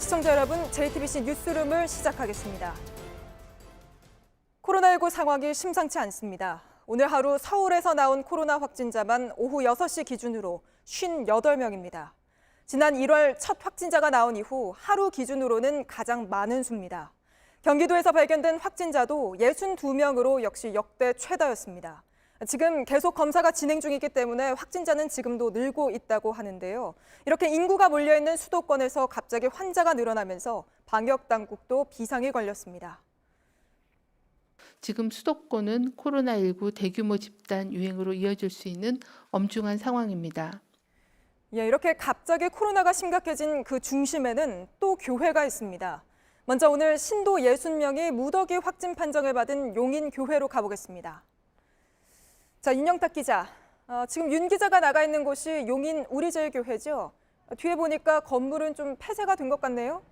시청자 여러분, JTBC 뉴스룸을 시작하겠습니다. 코로나19 상황이 심상치 않습니다. 오늘 하루 서울에서 나온 코로나 확진자만 오후 6시 기준으로 58명입니다. 지난 1월 첫 확진자가 나온 이후 하루 기준으로는 가장 많은 수입니다. 경기도에서 발견된 확진자도 62명으로 역시 역대 최다였습니다. 지금 계속 검사가 진행 중이기 때문에 확진자는 지금도 늘고 있다고 하는데요. 이렇게 인구가 몰려있는 수도권에서 갑자기 환자가 늘어나면서 방역당국도 비상에 걸렸습니다. 지금 수도권은 코로나19 대규모 집단 유행으로 이어질 수 있는 엄중한 상황입니다. 이렇게 갑자기 코로나가 심각해진 그 중심에는 또 교회가 있습니다. 먼저 오늘 신도 60명이 무더기 확진 판정을 받은 용인교회로 가보겠습니다. 자, 윤영탁 기자. 지금 윤 기자가 나가 있는 곳이 용인 우리제일교회죠. 뒤에 보니까 건물은 좀 폐쇄가 된 것 같네요.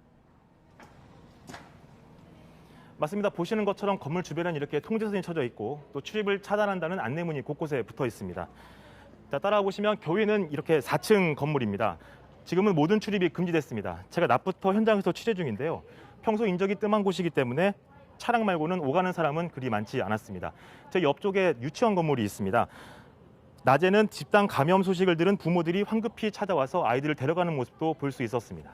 맞습니다. 보시는 것처럼 건물 주변엔 이렇게 통제선이 쳐져 있고 또 출입을 차단한다는 안내문이 곳곳에 붙어 있습니다. 자, 따라오시면 교회는 이렇게 4층 건물입니다. 지금은 모든 출입이 금지됐습니다. 제가 낮부터 현장에서 취재 중인데요. 평소 인적이 뜸한 곳이기 때문에 차량 말고는 오가는 사람은 그리 많지 않았습니다. 제 옆쪽에 유치원 건물이 있습니다. 낮에는 집단 감염 소식을 들은 부모들이 황급히 찾아와서 아이들을 데려가는 모습도 볼 수 있었습니다.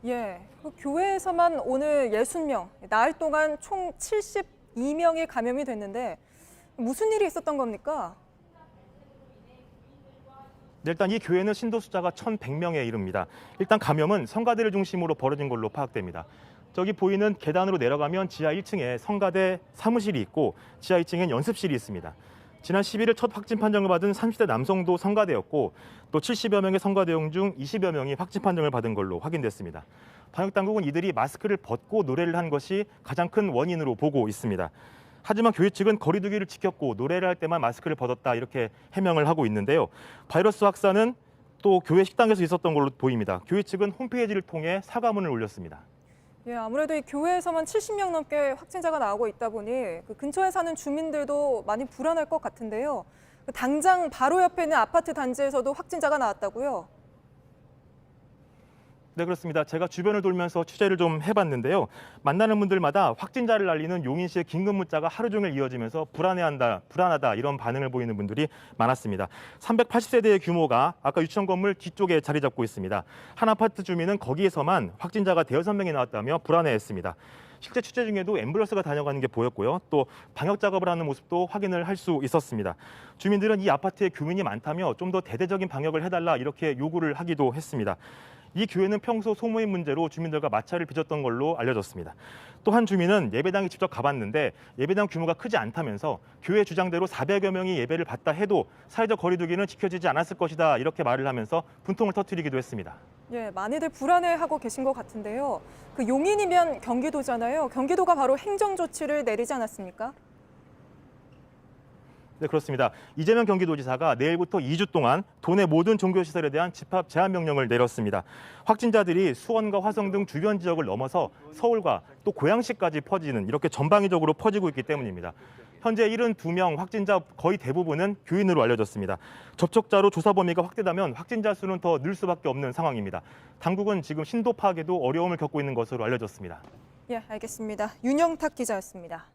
그 교회에서만 오늘 60명, 나흘 동안 총 72명이 감염이 됐는데 무슨 일이 있었던 겁니까? 네, 일단 이 교회는 신도 숫자가 1,100명에 이릅니다. 일단 감염은 성가대를 중심으로 벌어진 걸로 파악됩니다. 저기 보이는 계단으로 내려가면 지하 1층에 성가대 사무실이 있고 지하 2층엔 연습실이 있습니다. 지난 11일 첫 확진 판정을 받은 30대 남성도 성가대였고 또 70여 명의 성가대용 중 20여 명이 확진 판정을 받은 걸로 확인됐습니다. 방역당국은 이들이 마스크를 벗고 노래를 한 것이 가장 큰 원인으로 보고 있습니다. 하지만 교회 측은 거리 두기를 지켰고 노래를 할 때만 마스크를 벗었다 이렇게 해명을 하고 있는데요. 바이러스 확산은 또 교회 식당에서 있었던 걸로 보입니다. 교회 측은 홈페이지를 통해 사과문을 올렸습니다. 아무래도 이 교회에서만 70명 넘게 확진자가 나오고 있다 보니 그 근처에 사는 주민들도 많이 불안할 것 같은데요. 당장 바로 옆에 있는 아파트 단지에서도 확진자가 나왔다고요? 네, 그렇습니다. 제가 주변을 돌면서 취재를 좀 해봤는데요. 만나는 분들마다 확진자를 알리는 용인시의 긴급 문자가 하루 종일 이어지면서 불안하다 이런 반응을 보이는 분들이 많았습니다. 380세대의 규모가 아까 유치원 건물 뒤쪽에 자리 잡고 있습니다. 한 아파트 주민은 거기에서만 확진자가 대여섯 명이 나왔다며 불안해했습니다. 실제 취재 중에도 앰뷸런스가 다녀가는 게 보였고요. 또 방역 작업을 하는 모습도 확인을 할 수 있었습니다. 주민들은 이 아파트에 교민이 많다며 좀 더 대대적인 방역을 해달라 이렇게 요구를 하기도 했습니다. 이 교회는 평소 소모임 문제로 주민들과 마찰을 빚었던 걸로 알려졌습니다. 또 한 주민은 예배당에 직접 가봤는데 예배당 규모가 크지 않다면서 교회 주장대로 400여 명이 예배를 받다 해도 사회적 거리 두기는 지켜지지 않았을 것이다 이렇게 말을 하면서 분통을 터뜨리기도 했습니다. 많이들 불안해하고 계신 것 같은데요. 그 용인이면 경기도잖아요. 경기도가 바로 행정 조치를 내리지 않았습니까? 네, 그렇습니다. 이재명 경기도지사가 내일부터 2주 동안 도내 모든 종교시설에 대한 집합 제한 명령을 내렸습니다. 확진자들이 수원과 화성 등 주변 지역을 넘어서 서울과 또 고양시까지 퍼지는 이렇게 전방위적으로 퍼지고 있기 때문입니다. 현재 72명 확진자 거의 대부분은 교인으로 알려졌습니다. 접촉자로 조사 범위가 확대되면 확진자 수는 더 늘 수밖에 없는 상황입니다. 당국은 지금 신도 파악에도 어려움을 겪고 있는 것으로 알려졌습니다. 알겠습니다. 윤영탁 기자였습니다.